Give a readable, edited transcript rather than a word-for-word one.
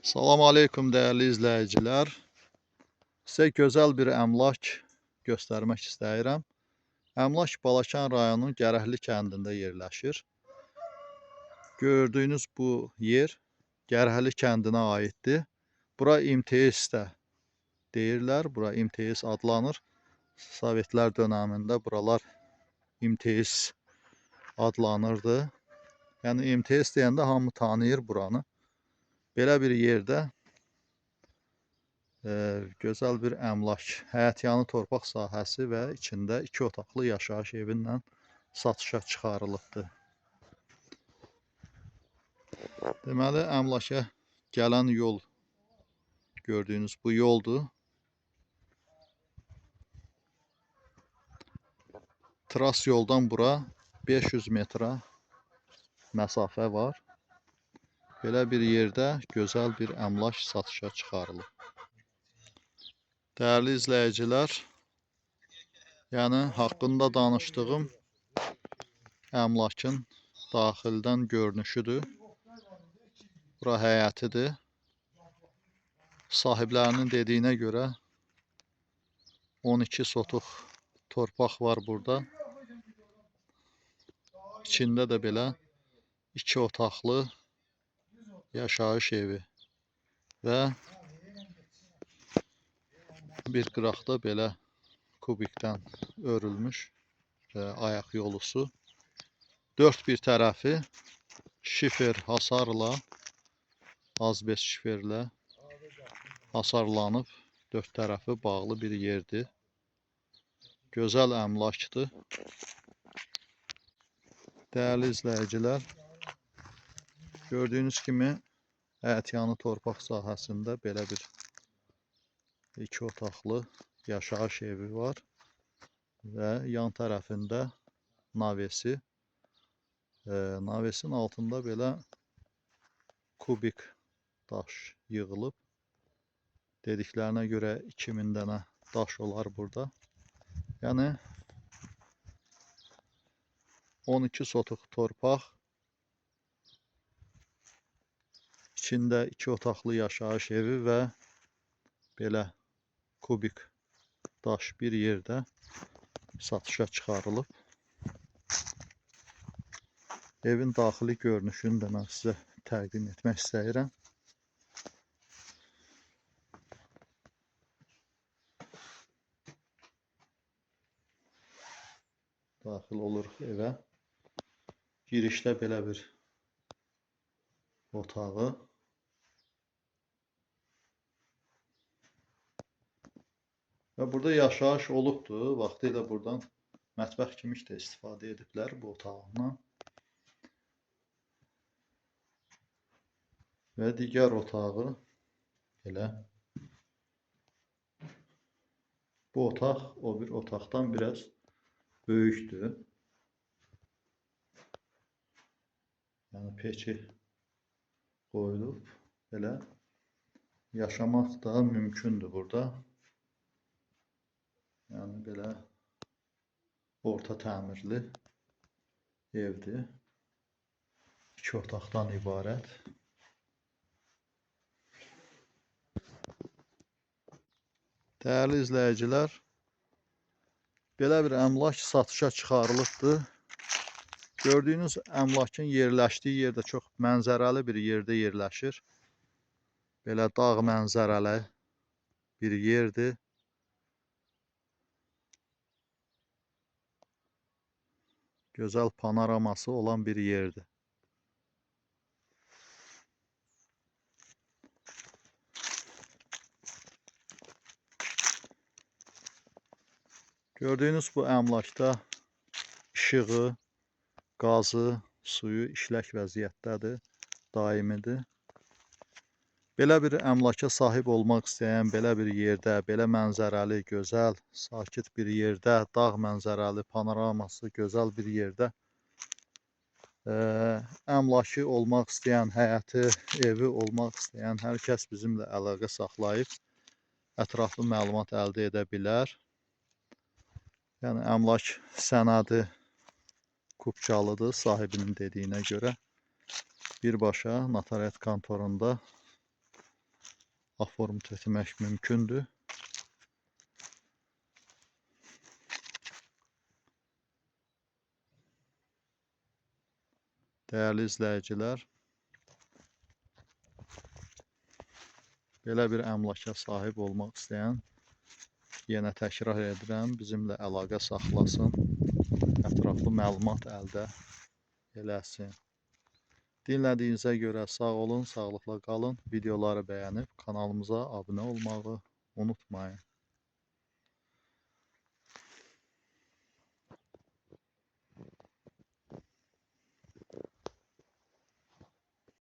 Salam aleykum dəyərli izləyicilər. Sizə gözəl bir əmlak göstərmək istəyirəm. Əmlak Balakən rayonu Gərəhli kəndində yerləşir. Gördüyünüz bu yer Gərəhli kəndinə aiddir. Bura İMTS də deyirlər, bura İMTS adlanır. Sovetlər dönəmində buralar İMTS adlanırdı. Yəni İMTS deyəndə hamı tanıyır buranı. Belə bir yerdə gözəl bir əmlak, həyətyanı torpaq sahəsi və içində 2 otaqlı yaşayış evindən satışa çıxarılıbdır. Deməli, əmlaka gələn yol gördüyünüz bu yoldur. Tras yoldan bura 500 metrə məsafə var. Belə bir yerdə gözəl bir əmlak satışa çıxarılıb. Dəyərli izləyicilər, yəni haqqında danışdığım əmlakın daxildən görünüşüdür. Bura həyətidir. Sahiblərinin dediyinə görə 12 sotuq torpaq var burada. İçində də belə 2 otaqlı yaşayış evi və bir qıraqda belə kubikdən örülmüş ayaq yolusu. Dörd bir tərəfi şifer hasarla, azbest şiferlə hasarlanıb, dörd tərəfi bağlı bir yerdir. Gözəl əmlakdır. Dəyərli izləyicilər, gördüyünüz kimi həyətyanı torpaq sahəsində belə bir 2 otaqlı yaşayış evi var və yan tərəfində navesi. Navesin altında belə kubik daş yığılıb. Dediklərinə görə 2000 dənə daş olar burada. Yəni 12 sotuq torpaq, içində 2 otaqlı yaşayış evi və belə kubik daş bir yerdə satışa çıxarılıb. Evin daxili görünüşünü də mən sizə təqdim etmək istəyirəm. Daxil oluruq evə. Girişdə belə bir otağı. Və burada yaşayış olubdur. Vaxtilə buradan mətbəx kimi də istifadə ediblər bu otağından. Və digər otağı belə. Bu otaq o bir otaqdan biraz böyükdür. Yəni peçi qoyulub. Belə yaşamaq da mümkündür burada. Yəni belə orta təmirli evdir. 2 otaqdan ibarət. Dəyərli izləyicilər, belə bir əmlak satışa çıxarılıbdır. Gördüyünüz əmlakın yerləşdiyi yerdə çox mənzərəli bir yerdə yerləşir. Belə dağ mənzərəli bir yerdir. Gözəl panoraması olan bir yerdir. Gördüyünüz bu əmlakda işığı, qazı, suyu işlək vəziyyətdədir, daimidir. Belə bir əmlaka sahib olmaq istəyən, belə bir yerdə, belə mənzərəli, gözəl, sakit bir yerdə, dağ mənzərəli, panoraması gözəl bir yerdə əmlakı olmaq istəyən, həyəti, evi olmaq istəyən hər kəs bizimlə əlaqə saxlayıb ətraflı məlumat əldə edə bilər. Yəni əmlak sənədi Kupçalıdır sahibinin dediyinə görə. Birbaşa notariat kontorunda oformit etmək mümkündür. Değerli izləyicilər, belə bir əmlaka sahib olmaq istəyən, yenə təkrar edirəm, bizimlə əlaqə saxlasın, ətraflı məlumat əldə eləsin. Dinlədiyinizə görə sağ olun, sağlıqla qalın. Videoları bəyənib kanalımıza abunə olmağı unutmayın.